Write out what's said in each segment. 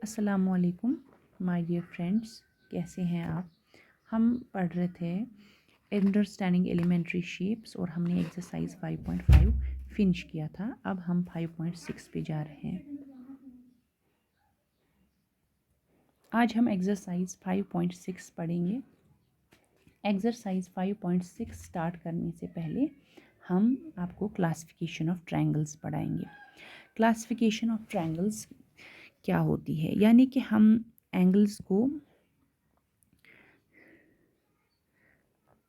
अस्सलामुअलैकुम my dear friends, कैसे हैं आप। हम पढ़ रहे थे अंडरस्टैंडिंग एलिमेंट्री शेप्स और हमने एक्सरसाइज 5.5 फिनिश किया था। अब हम 5.6 पे जा रहे हैं। आज हम एक्सरसाइज 5.6 पढ़ेंगे। एक्सरसाइज 5.6 स्टार्ट करने से पहले हम आपको क्लासिफिकेशन ऑफ ट्रायंगल्स पढ़ाएंगे। क्लासिफिकेशन ऑफ ट्रायंगल्स क्या होती है, यानी कि हम एंगल्स को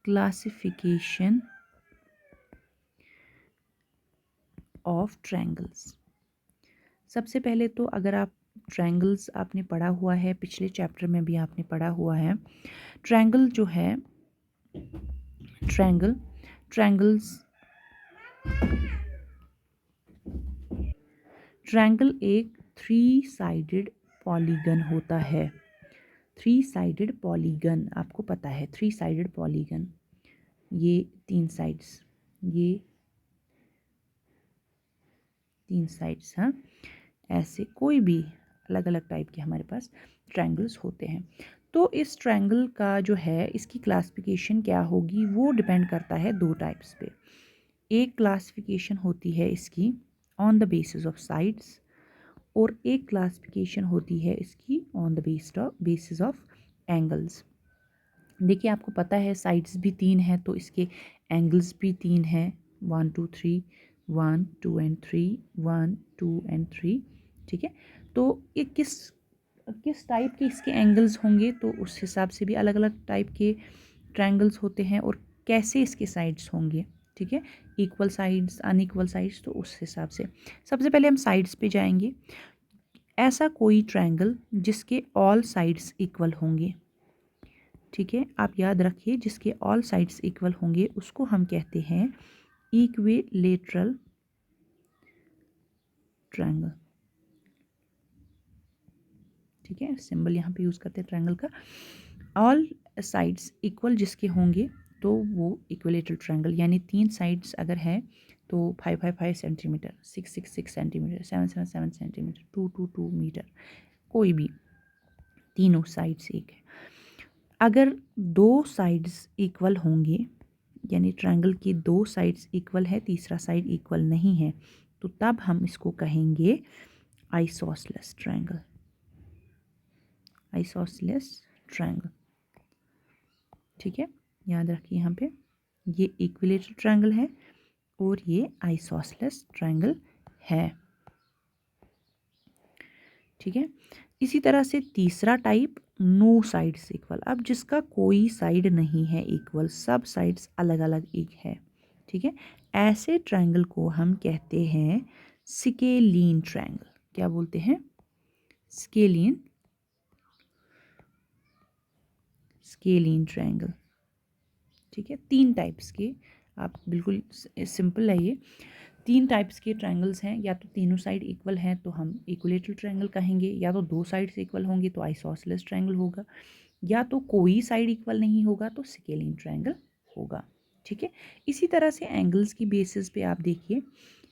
क्लासिफिकेशन ऑफ ट्रायंगल्स। सबसे पहले तो अगर आप ट्रायंगल्स आपने पढ़ा हुआ है, पिछले चैप्टर में भी आपने पढ़ा हुआ है। ट्रायंगल जो है, ट्रायंगल एक 3 साइडेड पॉलीगन होता है। 3 साइडेड पॉलीगन आपको पता है। 3 साइडेड पॉलीगन, ये 3 साइड्स, ये 3 साइड्स, हाँ, ऐसे कोई भी अलग अलग टाइप के हमारे पास ट्रायंगल्स होते हैं। तो इस ट्रायंगल का जो है, इसकी क्लासिफिकेशन क्या होगी वो डिपेंड करता है 2 टाइप्स पे। एक क्लासिफिकेशन होती है इसकी on the basis of sides, और एक क्लासिफिकेशन होती है इसकी on the basis of angles. देखिए, आपको पता है साइड्स भी 3 हैं तो इसके एंगल्स भी 3 हैं। 1 2 3, 1 2 एंड 3, 1 2 एंड 3। ठीक है, तो ये किस किस टाइप के इसके एंगल्स होंगे, तो उस हिसाब से भी अलग अलग टाइप के ट्रायंगल्स होते हैं, और कैसे इसके साइड्स होंगे। ठीक है, इक्वल साइड्स, अनइक्वल साइड्स, तो उस हिसाब से सबसे पहले हम साइड्स पे जाएंगे। ऐसा कोई ट्रायंगल जिसके ऑल साइड्स इक्वल होंगे। ठीक है, आप याद रखिए, जिसके ऑल साइड्स इक्वल होंगे उसको हम कहते हैं इक्विलेटरल ट्रायंगल। ठीक है, सिंबल यहाँ पे यूज़ करते हैं ट्रायंगल का। ऑल साइड्स इक्वल जिसके होंगे तो वो इक्विलेटरल ट्रायंगल, यानी 3 साइड्स अगर है तो 5 5 5 सेंटीमीटर, 6 6 6 सेंटीमीटर, 7 7 7 सेंटीमीटर, 2 2 2 मीटर, कोई भी तीनों साइड्स एक है। अगर 2 साइड्स इक्वल होंगे, यानी ट्रायंगल की 2 साइड्स इक्वल है, तीसरा साइड इक्वल नहीं है, तो तब हम इसको कहेंगे आइसोसेलेस ट्रायंगल। आइसोसेलेस ट्रायंगल, ठीक है, याद रखिए यहाँ पे ये इक्विलेटरल ट्रायंगल है और ये आइसोसेलेस ट्रायंगल है। ठीक है, इसी तरह से तीसरा टाइप, नो साइड्स इक्वल। अब जिसका कोई साइड नहीं है इक्वल, सब साइड्स अलग अलग एक है। ठीक है, ऐसे ट्रायंगल को हम कहते हैं स्केलीन ट्रायंगल। क्या बोलते हैं? Scalene triangle. ठीक है, 3 टाइप्स के, आप बिल्कुल सिंपल है ये। 3 टाइप्स के ट्रायंगल्स हैं, या तो तीनों साइड इक्वल हैं तो हम इक्विलेटरल ट्रायंगल कहेंगे, या तो 2 साइड्स इक्वल होंगे तो आइसोसेलेस ट्रायंगल होगा, या तो कोई साइड इक्वल नहीं होगा तो स्केलिन ट्रायंगल होगा। ठीक है, इसी तरह से एंगल्स की बेसिस पे आप देखिए,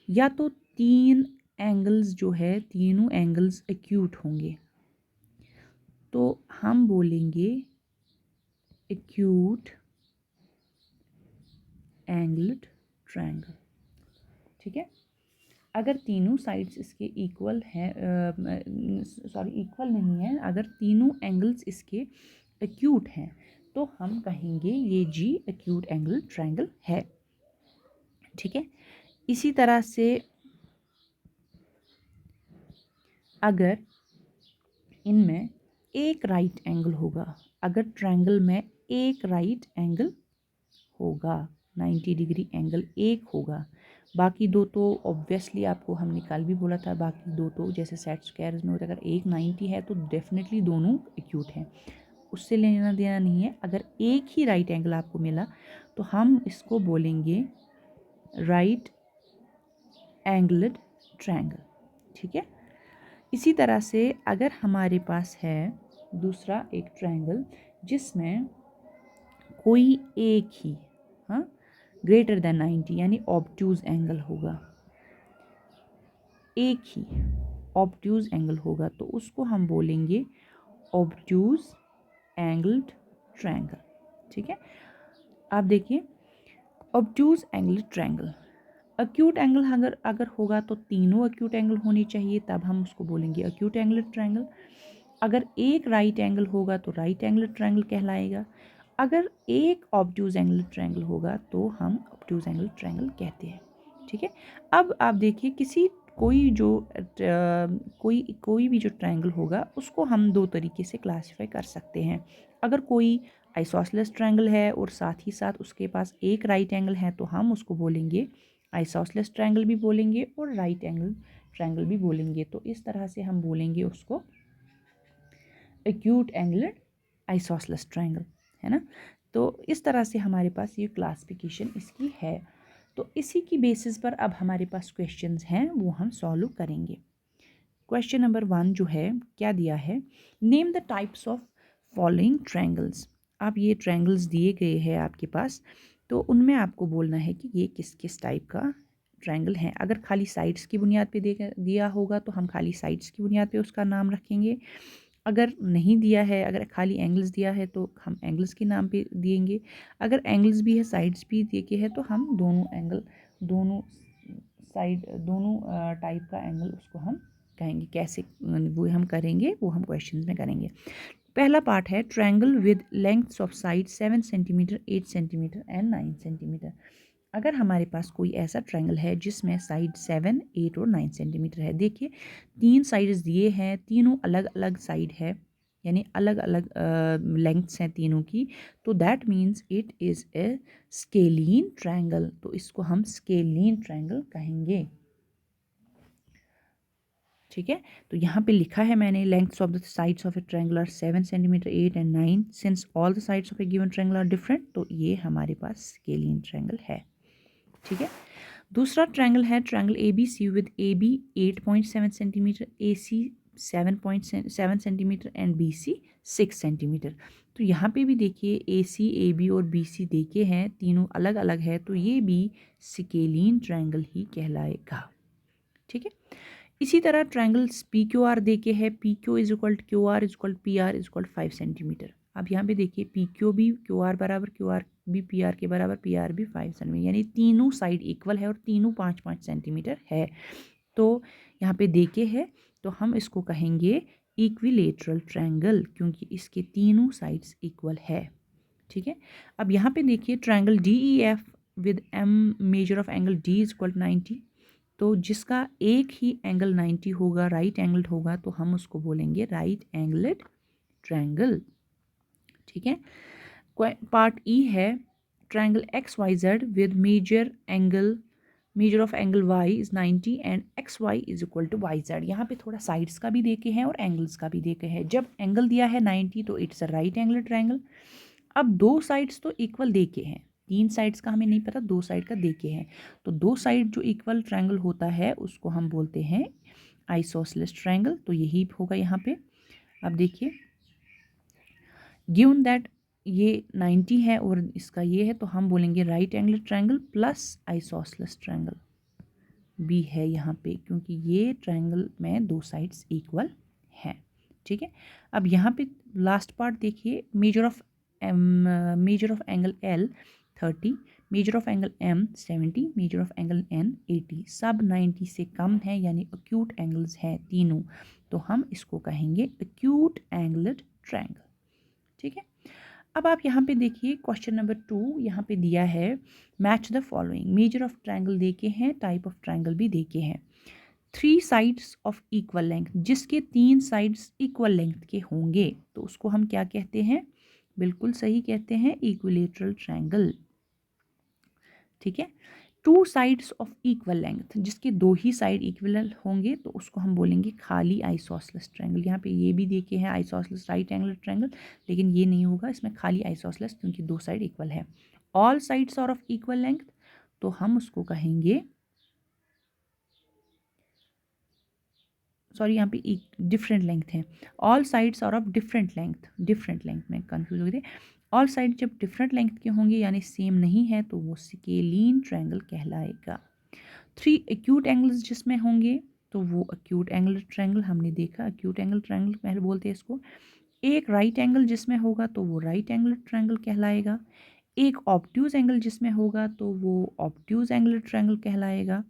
या तो 3 एंगल्स जो है, तीनों एंगल्स एक्यूट होंगे तो हम बोलेंगे एक्यूट एंगल्ड ट्रायंगल। ठीक है, अगर तीनों साइड्स इसके इक्वल हैं, इक्वल नहीं है, अगर तीनों एंगल्स इसके एक्यूट हैं तो हम कहेंगे ये जी एक्यूट एंगल ट्रायंगल है। ठीक है, इसी तरह से अगर इनमें एक राइट एंगल होगा, अगर ट्रायंगल में एक राइट एंगल होगा, 90 डिग्री एंगल एक होगा, बाकी दो तो ऑब्वियसली आपको हमने कल भी बोला था, बाकी दो तो जैसे सेट स्क्वायर्स में होता है, अगर एक 90 है तो डेफिनेटली दोनों एक्यूट हैं, उससे लेना देना नहीं है। अगर एक ही राइट एंगल आपको मिला तो हम इसको बोलेंगे राइट एंगल्ड ट्रायंगल। ठीक है, इसी तरह से अगर हमारे पास है दूसरा एक ट्रायंगल जिसमें कोई एक ही, हाँ, ग्रेटर देन 90 यानी ऑब्ट्यूज एंगल होगा, एक ही, ऑब्ट्यूज एंगल होगा तो उसको हम बोलेंगे ऑब्ट्यूज एंगल्ड ट्रायंगल। ठीक है, आप देखिए obtuse angled triangle. Acute angle अगर अगर होगा तो तीनों अक्यूट एंगल होनी चाहिए, तब हम उसको बोलेंगे अक्यूट एंगल्ड ट्रायंगल। अगर एक राइट एंगल होगा तो राइट एंगल्ड ट्रायंगल कहलाएगा। अगर एक ऑब्ट्यूज एंगल्ड ट्रायंगल होगा तो हम ऑब्ट्यूज एंगल्ड ट्रायंगल कहते हैं। ठीक है, अब आप देखिए किसी कोई जो कोई भी जो ट्रायंगल होगा उसको हम दो तरीके से क्लासीफाई कर सकते हैं। अगर कोई आइसोसेलेस ट्रायंगल है और साथ ही साथ उसके पास एक राइट एंगल है तो हम उसको बोलेंगे आइसोसेलेस ट्रायंगल भी बोलेंगे और राइट एंगल ट्रायंगल भी बोलेंगे। तो इस तरह से हम बोलेंगे उसको एक्यूट एंगल्ड आइसोसेलेस ट्रायंगल, है ना। तो इस तरह से हमारे पास ये क्लासिफिकेशन इसकी है। तो इसी की बेसिस पर अब हमारे पास क्वेश्चंस हैं वो हम सॉल्व करेंगे। क्वेश्चन नंबर 1 जो है क्या दिया है, name the types of following triangles. आप ये ट्रायंगल्स दिए गए हैं आपके पास, तो उनमें आपको बोलना है कि ये किस किस टाइप का ट्रायंगल है। अगर खाली साइड्स की बुनियाद पे दिया होगा तो हम खाली साइड्स की बुनियाद पे उसका नाम रखेंगे। अगर नहीं दिया है, अगर खाली एंगल्स दिया है तो हम एंगल्स के नाम पे देंगे। अगर एंगल्स भी है साइड्स भी दिए के है तो हम दोनों एंगल, दोनों साइड, दोनों टाइप का एंगल उसको हम कहेंगे। कैसे वो हम करेंगे वो हम क्वेश्चन में करेंगे। पहला पार्ट है triangle with lengths of side 7 centimetre, 8 centimetre and 9 centimetre. अगर हमारे पास कोई ऐसा ट्रायंगल है जिसमें साइड 7, 8 और 9 सेंटीमीटर है, देखिए 3 साइड्स दिए हैं, तीनों अलग अलग साइड है, यानी अलग अलग लेंथ्स हैं तीनों की, तो that means it is a scalene triangle. तो इसको हम स्केलीन ट्रायंगल कहेंगे। ठीक है, तो यहाँ पे लिखा है मैंने lengths of the sides of a triangle are 7 centimetre, 8 and 9 since all the sides of a given triangle are different. तो ये हमारे पास स्केलीन ट्रायंगल है। ठीक है, दूसरा ट्रायंगल है triangle A B C with A B 8.7 centimetre, A C 7.7 centimetre and B C 6 centimetre. तो यहाँ पे भी देखिए ए सी, ए बी और बी सी देखे हैं, तीनों अलग अलग है, तो ये भी स्केलीन ट्रायंगल ही कहलाएगा। ठीक है, इसी तरह ट्रायंगल्स पी क्यू आर देखे हैं, P Q is equal Q R is equal P R is equal 5 centimetre. अब यहाँ पे देखिए पी क्यू भी क्यू आर बराबर, क्यू आर भी पी आर के बराबर, पी आर भी 5 सेंटीमीटर, यानी तीनों साइड इक्वल है और तीनों 5-5 सेंटीमीटर है। तो यहाँ पे देखे है तो हम इसको कहेंगे इक्विलेटरल ट्रायंगल, क्योंकि इसके तीनों साइड्स इक्वल है। ठीक है, अब यहाँ पे देखिए triangle D E F with M measure of angle D is equal 90। तो जिसका एक ही एंगल 90 होगा, राइट एंगल्ड होगा, तो हम उसको बोलेंगे राइट एंगल्ड ट्रायंगल। ठीक है, पार्ट ई है triangle X Y Z with measure of angle y is 90 and X Y is equal to Y Z. यहाँ पे थोड़ा साइड्स का भी देखे हैं और एंगल्स का भी देखे हैं। जब एंगल दिया है 90 तो it's a right angle triangle. अब दो साइड्स तो इक्वल देखे हैं, 3 साइड्स का हमें नहीं पता, 2 साइड का देखे हैं। तो 2 साइड जो इक्वल ट्रायंगल होता है उसको हम बोलते हैं आइसोसेलेस ट्रायंगल। तो यही होगा यहाँ पे। अब देखिए गिवन दैट ये 90 है और इसका ये है, तो हम बोलेंगे right angle triangle plus isosceles triangle भी है यहाँ पे, क्योंकि ये ट्रायंगल में 2 साइड्स इक्वल हैं। ठीक है, अब यहाँ पे लास्ट पार्ट देखिए major of angle L 30, major of angle M 70, major of angle N 80, सब 90 से कम है, यानी अक्यूट एंगल्स हैं तीनों, तो हम इसको कहेंगे अक्यूट एंगल्ड ट्रायंगल। ठीक है, अब आप यहाँ पे देखिए क्वेश्चन नंबर 2 यहाँ पे दिया है match the following. Measure of triangle देके हैं, टाइप ऑफ ट्रायंगल भी देके हैं। 3 साइड्स ऑफ इक्वल लेंथ, जिसके 3 साइड्स इक्वल लेंथ के होंगे तो उसको हम क्या कहते हैं, बिल्कुल सही कहते हैं इक्विलेटरल ट्रायंगल। ठीक है, 2 साइड्स ऑफ इक्वल लेंथ, जिसके 2 ही साइड इक्वल होंगे तो उसको हम बोलेंगे खाली आइसोसेलेस ट्रायंगल। यहाँ पे ये भी देखे हैं आइसोसेलेस राइट एंगल ट्रायंगल, लेकिन ये नहीं होगा, इसमें खाली आइसोसेलेस, क्योंकि 2 साइड इक्वल है। All sides are of equal length, तो हम उसको कहेंगे, सॉरी यहाँ पे डिफरेंट लेंथ है, all sides are of different length में कंफ्यूज हो गए थे। ऑल साइड जब डिफरेंट लेंथ के होंगे यानी सेम नहीं है तो वो स्केलीन ट्रायंगल कहलाएगा। 3 एक्यूट एंगल्स जिसमें होंगे तो वो एक्यूट एंगल ट्रायंगल हमने देखा। एक्यूट एंगल ट्रायंगल पहले बोलते हैं इसको। एक राइट एंगल जिसमें होगा तो वो राइट एंगल ट्रायंगल कहलाएगा। एक ऑब्ट्यूज एंगल जिसमें होगा तो वो ऑब्ट्यूज एंगल ट्रायंगल कहलाएगा।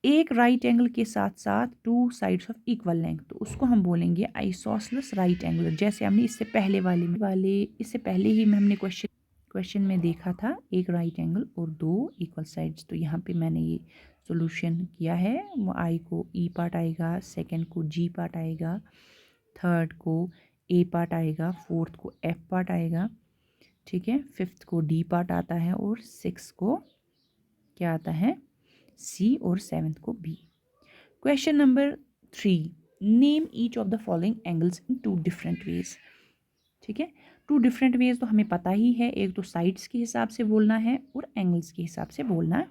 एक राइट एंगल के साथ साथ two sides of equal length, तो उसको हम बोलेंगे आइसोसलेस राइट एंगल। जैसे हमने इससे पहले इससे पहले ही में हमने क्वेश्चन में देखा था, एक राइट एंगल और दो इक्वल साइड्स। तो यहाँ पे मैंने ये सॉल्यूशन किया है। वो आई को ई पार्ट आएगा, सेकंड को जी पार्ट आएगा, थर्ड को ए पार्ट आएगा, फोर्थ को एफ पार्ट आएगा, ठीक है, फिफ्थ को डी पार्ट आता है और सिक्स को क्या आता है, सी, और सेवेंथ को B. Question number 3, name each of the following angles in two different ways. ठीक है, टू डिफरेंट वेज तो हमें पता ही है, एक तो साइड्स के हिसाब से बोलना है और एंगल्स के हिसाब से बोलना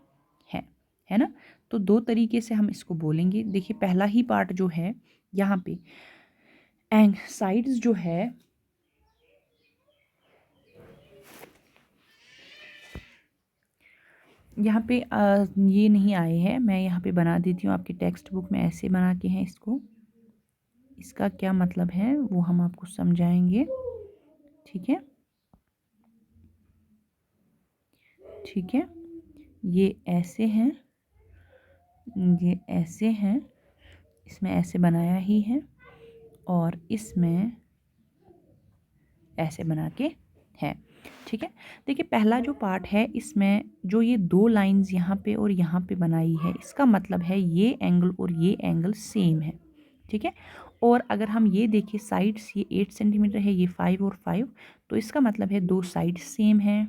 है ना। तो दो तरीके से हम इसको बोलेंगे। देखिए पहला ही पार्ट जो है यहाँ पे साइड्स जो है, यहाँ पे ये नहीं आए हैं, मैं यहाँ पे बना देती हूँ। आपकी टेक्स्ट बुक में ऐसे बना के हैं इसको, इसका क्या मतलब है वो हम आपको समझाएंगे। ठीक है, ठीक है, ये ऐसे हैं, ये ऐसे हैं, इसमें ऐसे बनाया ही है और इसमें ऐसे बना के है। ठीक है, देखिए पहला जो पार्ट है इसमें जो ये दो लाइंस यहाँ पे और यहाँ पे बनाई है, इसका मतलब है ये एंगल और ये एंगल सेम है। ठीक है, और अगर हम ये देखिए साइड्स, ये 8 सेंटीमीटर है, ये 5 और 5, तो इसका मतलब है दो साइड्स सेम हैं।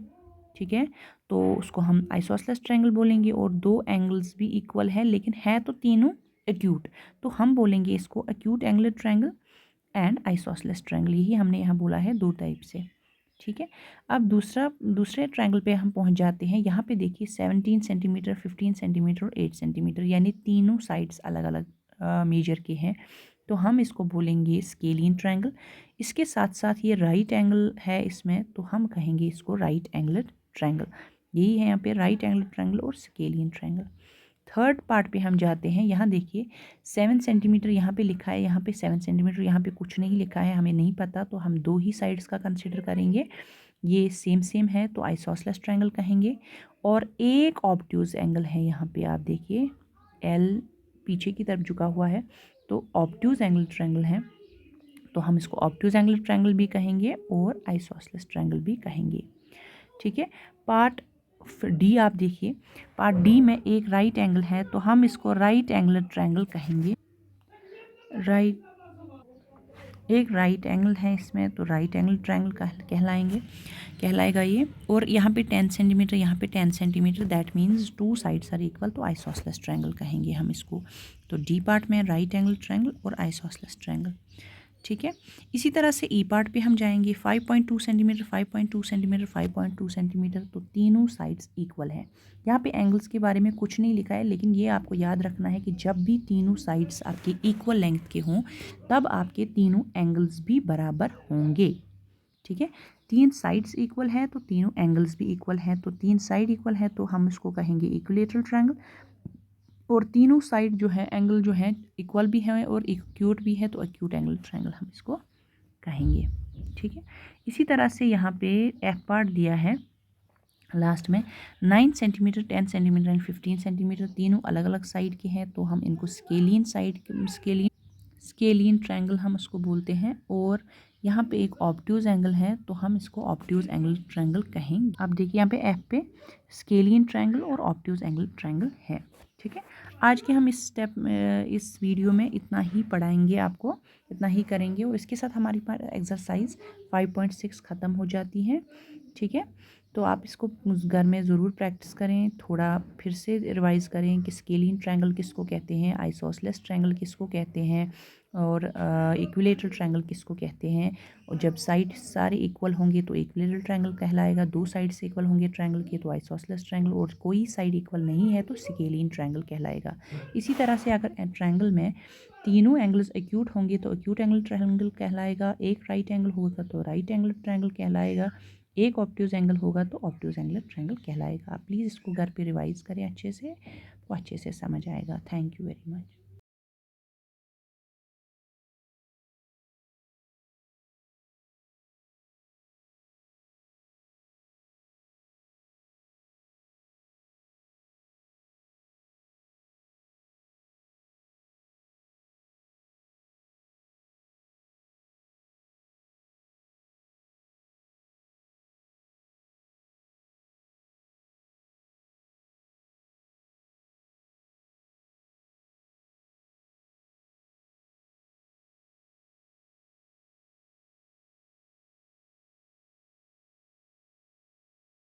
ठीक है, तो उसको हम आइसोसलेस ट्रायंगल बोलेंगे और दो एंगल्स भी इक्वल है लेकिन है तो तीनों एक्यूट, तो हम बोलेंगे इसको acute angular triangle and isosceles triangle. यही हमने यहाँ बोला है दो टाइप से। ठीक है, अब दूसरे ट्रायंगल पे हम पहुँच जाते हैं। यहाँ पे देखिए 17 सेंटीमीटर, 15 सेंटीमीटर और 8 सेंटीमीटर, यानी तीनों साइड्स अलग अलग मेजर के हैं, तो हम इसको बोलेंगे स्केलियन ट्रायंगल। इसके साथ साथ ये राइट एंगल है इसमें, तो हम कहेंगे इसको राइट एंगुलर ट्रायंगल। यही है यहाँ पे राइट एंगुलर ट्रायंगल और स्केलियन ट्रायंगल। थर्ड पार्ट पे हम जाते हैं। यहाँ देखिए 7 सेंटीमीटर यहाँ पे लिखा है, यहाँ पे 7 सेंटीमीटर, यहाँ पे कुछ नहीं लिखा है, हमें नहीं पता, तो हम दो ही साइड्स का कंसिडर करेंगे। ये सेम है तो आइसोसलेस ट्रायंगल कहेंगे। और एक ऑब्ट्यूज एंगल है यहाँ पे, आप देखिए एल पीछे की तरफ झुका हुआ है, तो ऑब्ट्यूज एंगल ट्रायंगल है, तो हम इसको ऑब्ट्यूज एंगल ट्रायंगल भी कहेंगे और आइसोसलेस ट्रायंगल भी कहेंगे। ठीक है, पार्ट डी आप देखिए, पार्ट डी में एक राइट एंगल है, तो हम इसको राइट एंगुलर ट्रायंगल कहेंगे। राइट, एक राइट एंगल है इसमें, तो राइट एंगल ट्रायंगल कहलाएगा ये। और यहाँ पे 10 सेंटीमीटर, यहाँ पे 10 centimetre, that means two sides are equal, तो आइसोसलेस ट्रायंगल कहेंगे हम इसको। तो डी पार्ट में राइट एंगल ट्रायंगल और आइसोसलेस ट्रायंगल। ठीक है, इसी तरह से ई पार्ट पे हम जाएंगे। 5.2 सेंटीमीटर, 5.2 सेंटीमीटर, 5.2 सेंटीमीटर, तो तीनों साइड्स इक्वल है। यहाँ पे एंगल्स के बारे में कुछ नहीं लिखा है, लेकिन ये आपको याद रखना है कि जब भी तीनों साइड्स आपके इक्वल लेंथ के हों तब आपके तीनों एंगल्स भी बराबर होंगे। ठीक है, तीन साइड्स इक्वल है तो तीनों एंगल्स भी इक्वल हैं, तो तीन साइड इक्वल है तो हम इसको कहेंगे इक्विलेटरल ट्रायंगल। और तीनों साइड जो है एंगल जो है इक्वल भी है और एक्यूट भी है, तो एक्यूट एंगल ट्रायंगल हम इसको कहेंगे। ठीक है, इसी तरह से यहाँ पे एफ पार्ट दिया है लास्ट में 9 सेंटीमीटर, 10 सेंटीमीटर एंड 15 सेंटीमीटर, तीनों अलग अलग साइड के हैं, तो हम इनको स्केलियन ट्रायंगल हम उसको बोलते हैं। और यहाँ पे एक ऑब्ट्यूज एंगल है, तो हम इसको ऑब्ट्यूज एंगल ट्रायंगल कहेंगे। आप देखिए यहाँ पे एफ पे स्केलियन ट्रायंगल और ऑब्ट्यूज एंगल ट्रायंगल है। ठीक है, आज के हम इस वीडियो में इतना ही पढ़ाएंगे, आपको इतना ही करेंगे, और इसके साथ हमारी एक्सरसाइज 5.6 ख़त्म हो जाती है। ठीक है, तो आप इसको घर में ज़रूर प्रैक्टिस करें, थोड़ा फिर से रिवाइज करें कि स्केलियन ट्रायंगल किसको कहते हैं, आइसोसलेस ट्रायंगल किसको कहते हैं, और इक्विलेटरल ट्रायंगल किसको कहते हैं। और जब साइड सारे इक्वल होंगे तो इक्विलेटरल ट्रायंगल कहलाएगा, दो साइड से इक्वल होंगे ट्रायंगल के तो आइसोसलेस ट्रायंगल, और कोई साइड इक्वल नहीं है तो स्केलियन ट्रायंगल कहलाएगा। इसी तरह से अगर ट्रायंगल में तीनों एंगल्स एक्यूट होंगे तो एक्यूट एंगल ट्रायंगल कहलाएगा, एक राइट एंगल होगा तो राइट एंगल ट्रायंगल कहलाएगा, एक ऑब्ट्यूज एंगल होगा तो ऑब्ट्यूज एंगल ट्रायंगल कहलाएगा। आप प्लीज़ इसको घर पे रिवाइज करें अच्छे से, तो अच्छे से समझ आएगा। Thank you very much.